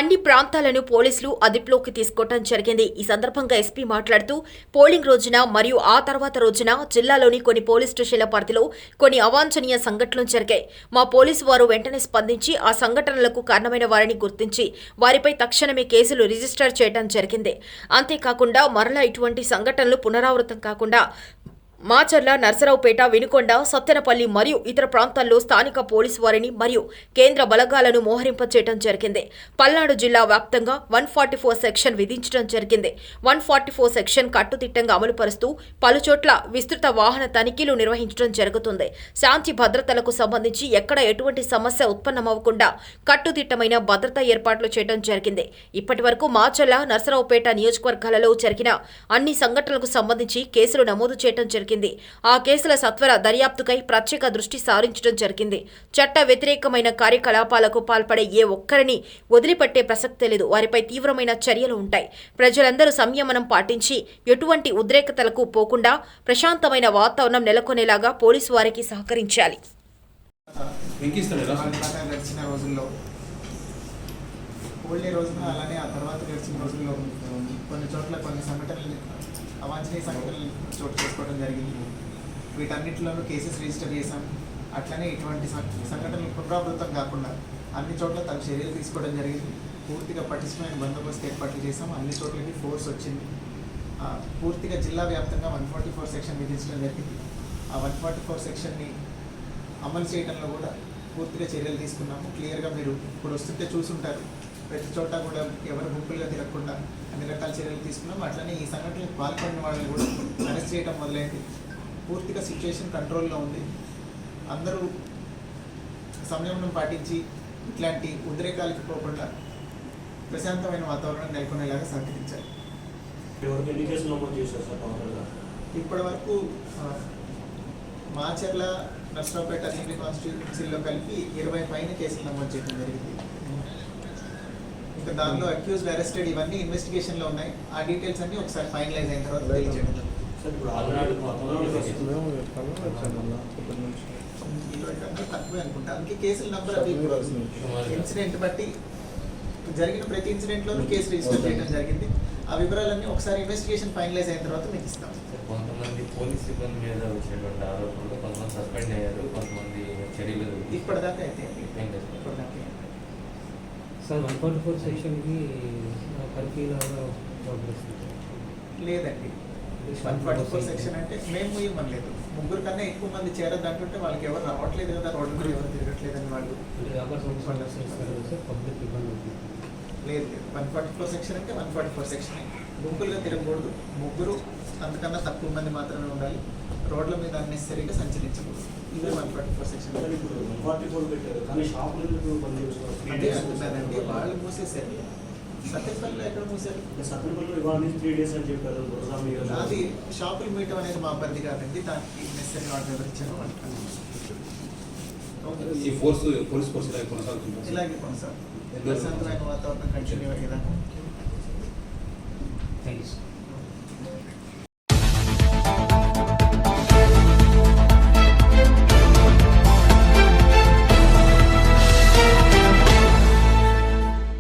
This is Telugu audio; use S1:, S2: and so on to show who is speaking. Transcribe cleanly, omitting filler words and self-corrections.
S1: అన్ని ప్రాంతాలను పోలీసులు అదుపులోకి తీసుకోవడం జరిగింది. ఈ సందర్భంగా ఎస్పీ మాట్లాడుతూ పోలింగ్ రోజున మరియు ఆ తర్వాత రోజున జిల్లాలోని కొన్ని పోలీస్ స్టేషన్ల పరిధిలో కొన్ని అవాంఛనీయ సంఘటనలు జరిగాయి. మా పోలీసు వారు వెంటనే స్పందించి ఆ సంఘటనలకు కారణమైన వారిని గుర్తించి వారిపై తక్షణమే కేసులు రిజిస్టర్ చేయడం జరిగింది. అంతేకాకుండా మరలా ఇటువంటి సంఘటనలు పునరావృతం కాకుండా మాచర్ల, నర్సరావుపేట, వినుకొండ, సత్తెనపల్లి మరియు ఇతర ప్రాంతాల్లో స్థానిక పోలీసు వారిని మరియు కేంద్ర బలగాలను మోహరింపచేయడం జరిగింది. పల్నాడు జిల్లా వ్యాప్తంగా 144 సెక్షన్ విధించడం జరిగింది. 144 సెక్షన్ కట్టుదిట్టంగా అమలుపరుస్తూ పలుచోట్ల విస్తృత వాహన తనిఖీలు నిర్వహించడం జరుగుతుంది. శాంతి భద్రతలకు సంబంధించి ఎక్కడ ఎటువంటి సమస్య ఉత్పన్నమవకుండా కట్టుదిట్టమైన భద్రతా ఏర్పాట్లు చేయడం జరిగింది. ఇప్పటి వరకు మాచర్ల, నర్సరావుపేట నియోజకవర్గాలలో జరిగిన అన్ని సంఘటనలకు సంబంధించి కేసులు నమోదు చేయడం జరిగింది. ఆ కేసుల సత్వర దర్యాప్తుకై ప్రత్యేక దృష్టి సారించడం జరిగింది. చట్ట వ్యతిరేకమైన కార్యకలాపాలకు పాల్పడే ఏ ఒక్కరిని వదిలిపెట్టే ప్రసక్తే లేదు. వారిపై తీవ్రమైన చర్యలు ఉంటాయి. ప్రజలందరూ సంయమనం పాటించి ఎటువంటి ఉద్రేకతలకు పోకుండా ప్రశాంతమైన వాతావరణం నెలకొనేలాగా పోలీసు వారికి సహకరించాలి.
S2: కొన్ని చోట్ల కొన్ని సంఘటనలు అవాంఛనీయ సంఘటనలు చోటు చేసుకోవడం జరిగింది. వీటన్నిటిలోనూ కేసెస్ రిజిస్టర్ చేశాం. అట్లనే ఇటువంటి సంఘటనలు పునరావృతం కాకుండా అన్ని చోట్ల తన చర్యలు తీసుకోవడం జరిగింది. పూర్తిగా పటిష్టమైన బందోబస్తు ఏర్పాట్లు చేశాం. అన్ని చోట్లకి ఫోర్స్ వచ్చింది. పూర్తిగా జిల్లా వ్యాప్తంగా 144 సెక్షన్ విధించడం జరిగింది. ఆ 144 సెక్షన్ని అమలు చేయడంలో కూడా పూర్తిగా చర్యలు తీసుకున్నాము. క్లియర్గా మీరు ఇప్పుడు వస్తుంటే చూసుంటారు. ప్రతి చోట కూడా ఎవరు గుంపులుగా తిరగకుండా అన్ని రకాల చర్యలు తీసుకున్నాం. అట్లనే ఈ సంఘటనలకు పాల్పడిన వాళ్ళని కూడా అరెస్ట్ చేయడం మొదలైంది. పూర్తిగా సిచ్యువేషన్ కంట్రోల్లో ఉంది. అందరూ సంయమనం పాటించి ఇట్లాంటి ఉద్రేకాలకు పోకుండా ప్రశాంతమైన వాతావరణం నెలకొనేలాగా సహకరించాలి. ఇప్పటి వరకు మాచర్ల, నర్సరావుపేట అసెంబ్లీ కాన్స్టిట్యూన్సీలో కలిపి 20 పైన కేసులు నమోదు చేయడం జరిగింది. ఇంకా దానిలో అక్యూజ్డ్, అరెస్టెడ్ ఇవన్నీ ఇన్వెస్టిగేషన్లో ఉన్నాయి. ఆ డీటెయిల్స్ అన్ని ఒకసారి ఫైనలైజ్ అయిన తర్వాత తెలియజేయడం. తక్కువే అనుకుంటా. అందుకే కేసుల నెంబర్ అవి ఇన్సిడెంట్ బట్టి జరిగిన ప్రతి ఇన్సిడెంట్లోనూ కేసు రిజిస్టర్ చేయడం జరిగింది. ఆ వివరాలన్నీ ఒకసారి ఇన్వెస్టిగేషన్ ఫైనలైజ్ అయిన తర్వాత మీకు ఇస్తాం.
S3: కొంతమంది పోలీస్ సిబ్బంది మీద వచ్చేటువంటి ఆరోపణలు కొంతమంది సస్పెండ్ అయ్యారు, కొంతమంది చర్యలు
S2: ఇప్పటిదాకా అయితే
S4: సార్ 144 సెక్షన్కి
S2: లేదండి. 144 సెక్షన్ అంటే మేము ఇవ్వలేదు. 3 కన్నా ఎక్కువ మంది చేరద్దు అంటుంటే వాళ్ళకి ఎవరు రావట్లేదు కదా, రోడ్డు మీద ఎవరు తిరగట్లేదని వాళ్ళు లేదు. 144 సెక్షన్ అంటే 144 సెక్షన్. గుంపులుగా తిరగకూడదు. 3 అంతకన్నా తక్కువ మంది మాత్రమే ఉండాలి. రోడ్ల మీద అన్నెసరీగా సంచరించకూడదు. ఇదే 144 సెక్షన్. అదే అంటున్నానండి, వాళ్ళు మూసేశారు. సత్యపల్లిలో ఎక్కడ మూసారు? అది షాపులు మీయటం అనేది మా పరిధి కాదండి. దానికి నెసరీ ఆర్డర్ ఎవరు ఇచ్చారో ఇలాగే కొనసాగుతుంది. ప్రశాంతమైన వాతావరణం కంటిన్యూ అయ్యేదాకా.
S4: Thank you.